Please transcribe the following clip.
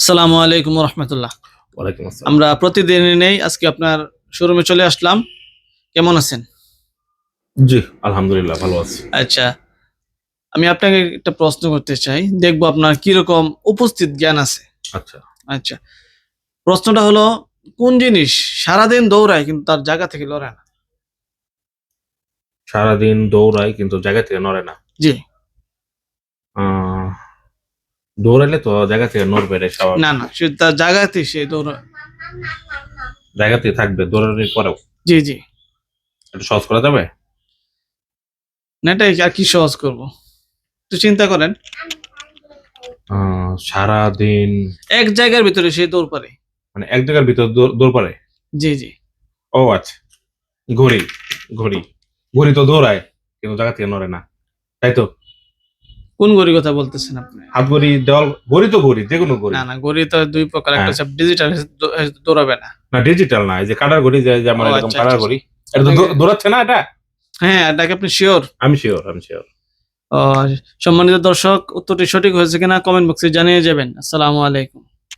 আসসালামু আলাইকুম রহমতুল্লাহ। ওয়ালাইকুম আসসালাম। আমরা প্রতিদিনই নেই, আজকে আপনার শোরুমে চলে আসলাম। কেমন আছেন? জি, আলহামদুলিল্লাহ ভালো আছি। আচ্ছা, আমি আপনাকে একটা প্রশ্ন করতে চাই, দেখবো আপনার কিরকম উপস্থিত জ্ঞান আছে। আচ্ছা, আচ্ছা, প্রশ্নটা হলো, কোন জিনিস সারাদিন দৌড়ায় কিন্তু তার জায়গা থেকে লড়ে না? সারাদিন দৌড়ায় কিন্তু জায়গা থেকে নড়ে না। জি। আহ, দৌড়াইলে তো জায়গা থেকে নড়বে, এটাই না স্বাভাবিক। না, সে তার জায়গাতেই সে দৌড়ায়। জায়গা থেকে থাকবে দৌড়ানোর পরেও। জি জি। একটু সহজ করা যাবে? না, এটাই আর কি সহজ করব, একটু চিন্তা করেন। সারাদিন এক জায়গার ভিতরে সে দৌড় পারে। মানে এক জায়গার ভিতর দৌড় পারে। জি জি। ও আচ্ছা, ঘড়ি। ঘড়ি ঘড়ি তো দৌড়ায় কিন্তু জায়গা থেকে নড়ে না, তাই তো? কোন ঘড়ির কথা বলতেছেন আপনি? হাত ঘড়ি, দেওয়াল ঘড়ি তো ঘড়ি, যে কোনো ঘড়ি। না না, ঘড়ি তো দুই প্রকার, একটা হ্যাঁ, হচ্ছে ডিজিটাল, দৌড়াবে না। না ডিজিটাল না, এই যে কাটার ঘড়ি, যেমন ও এরকম আচ্ছা কাটার আচ্ছা। ঘড়ি, এটা তো দৌড়াচ্ছে না এটা। হ্যাঁ, এটাকে আপনি শিওর? আমি শিওর, আমি শিওর। সম্মানিত দর্শক, উত্তরটি সঠিক হয়েছে কিনা কমেন্ট বক্সে জানিয়ে যাবেন। আসসালামু আলাইকুম।